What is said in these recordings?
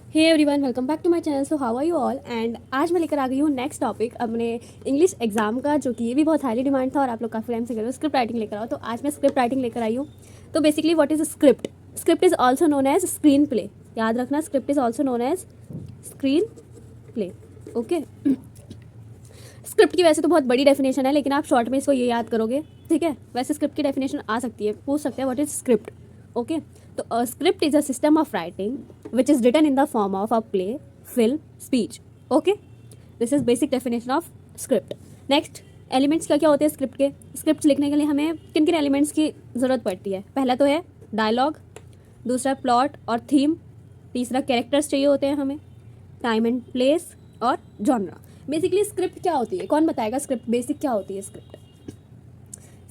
Hey everyone, welcome back to my channel. So how are you all. And आज मैं लेकर आ गई हूँ नेक्स्ट टॉपिक अपने इंग्लिश एग्जाम का, जो कि ये भी बहुत हाईली डिमांड था और आप लोग काफ़ी टाइम से कह रहे हो स्क्रिप्ट राइटिंग लेकर आओ। तो आज मैं स्क्रिप्ट राइटिंग लेकर आई हूँ। तो basically what is script? Script is also known as screenplay. याद रखना, script is also known as screenplay. Okay. Script की वैसे तो बहुत बड़ी डेफिनेशन है, लेकिन आप शॉर्ट में इसको ये याद करोगे, ठीक है। वैसे स्क्रिप्ट की डेफिनेशन आ सकती है, पूछ सकते हैं व्हाट इज स्क्रिप्ट। ओके। तो a script is a system of writing which is written in the form of a play, film, speech. Okay, this is basic definition of script. Next, elements क्या क्या होते हैं script के? Script लिखने के लिए हमें किन किन एलिमेंट्स की ज़रूरत पड़ती है? पहला तो है डायलॉग, दूसरा प्लॉट और थीम, तीसरा कैरेक्टर्स चाहिए होते हैं हमें, टाइम एंड प्लेस और जॉनरा। बेसिकली स्क्रिप्ट क्या होती है, कौन बताएगा स्क्रिप्ट बेसिक क्या होती है?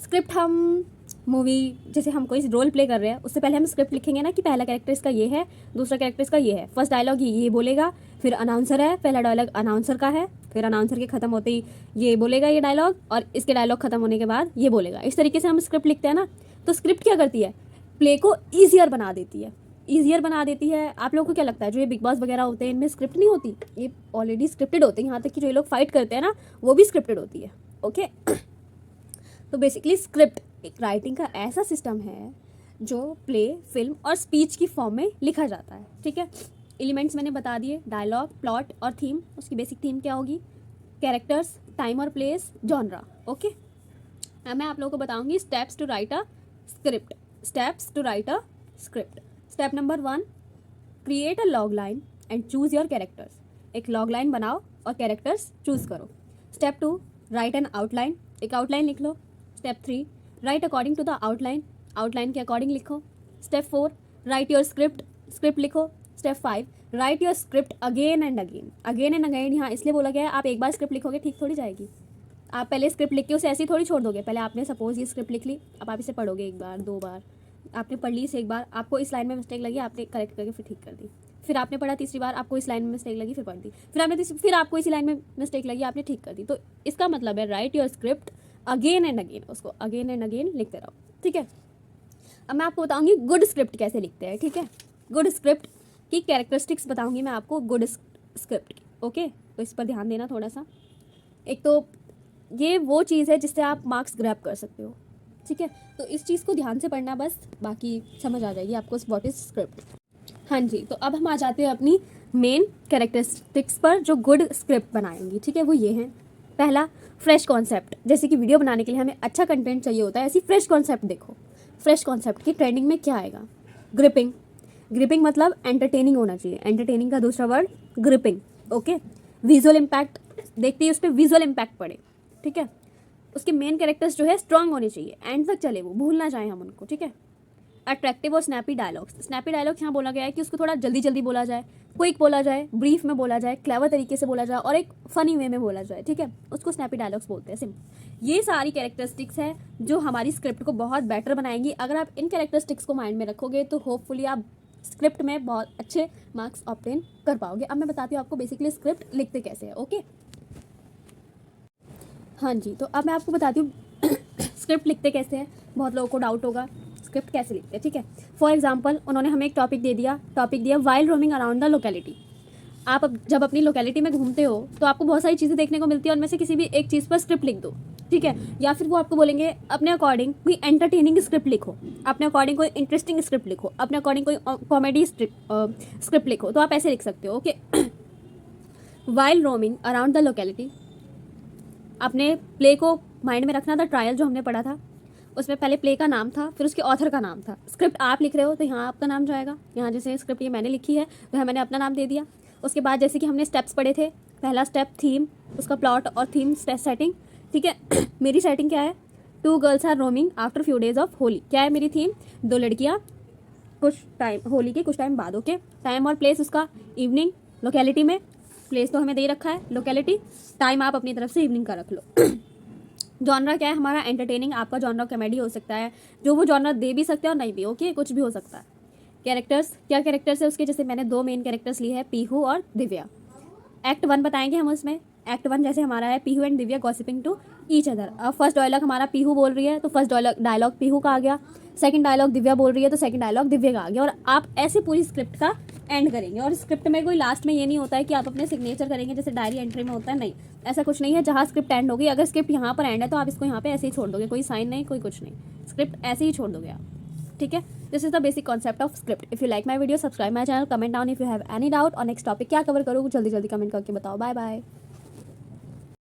स्क्रिप्ट हम मूवी, जैसे हम कोई रोल प्ले कर रहे हैं, उससे पहले हम स्क्रिप्ट लिखेंगे ना कि पहला कैरेक्टर इसका ये है, दूसरा कैरेक्टर इसका ये है, फर्स्ट डायलॉग ये बोलेगा, फिर अनाउंसर है, पहला डायलॉग अनाउंसर का है, फिर अनाउंसर के खत्म होते ही ये बोलेगा ये डायलॉग, और इसके डायलॉग खत्म होने के बाद ये बोलेगा। इस तरीके से हम स्क्रिप्ट लिखते हैं ना। तो स्क्रिप्ट क्या करती है? प्ले को ईजियर बना देती है। ईजियर बना देती है। आप लोगों को क्या लगता है, जो ये बिग बॉस वगैरह होते हैं इनमें स्क्रिप्ट नहीं होती? ये ऑलरेडी स्क्रिप्टेड होते हैं। यहाँ तक कि जो ये लोग फाइट करते हैं ना, वो भी स्क्रिप्टेड होती है। ओके। तो बेसिकली स्क्रिप्ट एक राइटिंग का ऐसा सिस्टम है जो प्ले, फिल्म और स्पीच की फॉर्म में लिखा जाता है, ठीक है। एलिमेंट्स मैंने बता दिए, डायलॉग, प्लॉट और थीम। उसकी बेसिक थीम क्या होगी? कैरेक्टर्स, टाइम और प्लेस, जॉनरा। ओके। अब मैं आप लोगों को बताऊंगी steps to write a script. Steps to write a script. Step number 1, create a log line and choose your characters. एक लॉग लाइन बनाओ और कैरेक्टर्स चूज करो। Step 2, write an outline. एक आउटलाइन लिख लो। Step 3, write according to the outline. Outline के according लिखो। Step 4, write your script. Script लिखो। Step 5, write your script again and again. Again and again यहाँ इसलिए बोला गया है, आप एक बार स्क्रिप्ट लिखोगे ठीक थोड़ी जाएगी। आप पहले स्क्रिप्ट लिख के उसे ऐसे ही थोड़ी छोड़ दोगे। पहले आपने सपोज ये स्क्रिप्ट लिख ली, अब आप इसे पढ़ोगे एक बार, दो बार, आपने पढ़ ली इसे एक बार, आपको इस लाइन में मिस्टेक लगी, आपने करेक्ट करके फिर ठीक कर दी। फिर आपने पढ़ा तीसरी बार, आपको इस लाइन में मिस्टेक लगी, फिर पढ़ दी। फिर आपको इसी लाइन में मिस्टेक लगी, आपने ठीक कर दी। तो इसका मतलब है right your script again and again. उसको अगेन एंड अगेन लिखते रहो, ठीक है। अब मैं आपको बताऊंगी गुड स्क्रिप्ट कैसे लिखते हैं, ठीक है। गुड स्क्रिप्ट की कैरेक्टरिस्टिक्स बताऊंगी मैं आपको गुड स्क्रिप्ट की। ओके, तो इस पर ध्यान देना थोड़ा सा। एक तो ये वो चीज़ है जिससे आप मार्क्स ग्रैब कर सकते हो, ठीक है। तो इस चीज़ को ध्यान से पढ़ना, बस बाकी समझ आ जाएगी आपको व्हाट इज स्क्रिप्ट। हाँ जी, तो अब हम आ जाते हैं अपनी मेन कैरेक्टरिस्टिक्स पर जो गुड स्क्रिप्ट बनाएंगी, ठीक है। वो ये हैं। पहला, फ्रेश कॉन्सेप्ट। जैसे कि वीडियो बनाने के लिए हमें अच्छा कंटेंट चाहिए होता है, ऐसी फ्रेश कॉन्सेप्ट देखो। फ्रेश कॉन्सेप्ट की ट्रेंडिंग में क्या आएगा? ग्रिपिंग। ग्रिपिंग मतलब एंटरटेनिंग होना चाहिए। एंटरटेनिंग का दूसरा word gripping. Okay. Visual impact, देखते ही उस पर विजुअल इम्पैक्ट पड़े, ठीक है। उसके मेन कैरेक्टर्स जो है स्ट्रांग होने चाहिए, एंड तक चले, वो भूल ना जाए हम उनको, ठीक है। अट्रैक्टिव और स्नैपी डायलॉग्स। स्नैपी डायलॉग्स यहाँ बोला गया है कि उसको थोड़ा जल्दी जल्दी बोला जाए, क्विक बोला जाए, ब्रीफ में बोला जाए, क्लेवर तरीके से बोला जाए और एक फनी वे में बोला जाए, ठीक है। उसको स्नैपी डायलॉग्स बोलते हैं, सिंपल। ये सारी कैरेक्टरिस्टिक्स है जो हमारी स्क्रिप्ट को बहुत बेटर बनाएंगी। अगर आप इन कैरेक्टरिस्टिक्स को माइंड में रखोगे तो होपफुली आप स्क्रिप्ट में बहुत अच्छे मार्क्स ऑब्टेन कर पाओगे। अब मैं बताती हूँ आपको बेसिकली स्क्रिप्ट लिखते कैसे है। ओके, हाँ जी, तो अब मैं आपको बताती हूँ स्क्रिप्ट लिखते कैसे हैं। बहुत लोगों को डाउट होगा स्क्रिप्ट कैसे लिखते हैं, ठीक है। फॉर एग्जाम्पल, उन्होंने हमें एक टॉपिक दिया while roaming around the locality. आप जब अपनी लोकेलिटी में घूमते हो तो आपको बहुत सारी चीज़ें देखने को मिलती है, उनमें से किसी भी एक चीज़ पर स्क्रिप्ट लिख दो, ठीक है। या फिर वो आपको बोलेंगे अपने अकॉर्डिंग कोई एंटरटेनिंग स्क्रिप्ट लिखो, अपने अकॉर्डिंग कोई इंटरेस्टिंग स्क्रिप्ट लिखो, अपने अकॉर्डिंग कोई कॉमेडी स्क्रिप्ट लिखो, तो आप ऐसे लिख सकते हो। Okay. While roaming around the locality, अपने प्ले को माइंड में रखना था। ट्रायल जो हमने पढ़ा था उसमें पहले प्ले का नाम था, फिर उसके ऑथर का नाम था। स्क्रिप्ट आप लिख रहे हो तो यहाँ आपका नाम जाएगा। यहाँ जैसे स्क्रिप्ट ये मैंने लिखी है तो मैंने अपना नाम दे दिया। उसके बाद जैसे कि हमने स्टेप्स पढ़े थे, पहला स्टेप थीम, उसका प्लॉट और थीम सेटिंग, ठीक है। मेरी सेटिंग क्या है? 2 girls are roaming after few days of Holi. क्या है मेरी थीम? 2 लड़कियाँ कुछ टाइम, होली के कुछ टाइम बाद। ओके। टाइम और प्लेस उसका इवनिंग, लोकेलिटी में प्लेस तो हमें दे रखा है, लोकेलिटी, टाइम आप अपनी तरफ से इवनिंग का रख लो। जॉनरा क्या है हमारा? एंटरटेनिंग। आपका जॉनरा कॉमेडी हो सकता है, जो वो जॉनरा दे भी सकते हैं और नहीं भी, ओके, कुछ भी हो सकता है। कैरेक्टर्स, क्या कैरेक्टर्स है उसके? जैसे मैंने 2 मेन कैरेक्टर्स लिए हैं, पीहू और दिव्या। एक्ट 1 बताएंगे हम उसमें। एक्ट 1 जैसे हमारा है Pihu and Divya gossiping to each other. अब फर्स्ट डायलॉग हमारा पीहू बोल रही है तो फर्स्ट डायलॉग पीहू का आ गया। सेकंड डायलॉग दिव्या बोल रही है तो सेकंड डायलॉग दिव्या का आ गया, और आप ऐसे पूरी स्क्रिप्ट का एंड करेंगे। और स्क्रिप्ट में कोई लास्ट में ये नहीं होता है कि आप अपने सिग्नेचर करेंगे जैसे डायरी एंट्री में होता है, नहीं, ऐसा कुछ नहीं है। जहाँ स्क्रिप्ट एंड होगी, अगर स्क्रिप्ट यहाँ पर एंड है तो आप इसको यहाँ पे ऐसे ही छोड़ दोगे, कोई साइन नहीं, कोई कुछ नहीं, स्क्रिप्ट ऐसे ही छोड़ दोगे आप, ठीक है। This is the basic concept of script. If you like my video, subscribe my channel, comment down if you have any doubt, और नेक्स्ट टॉपिक क्या कवर करूँ जल्दी जल्दी कमेंट करके बताओ। Bye bye.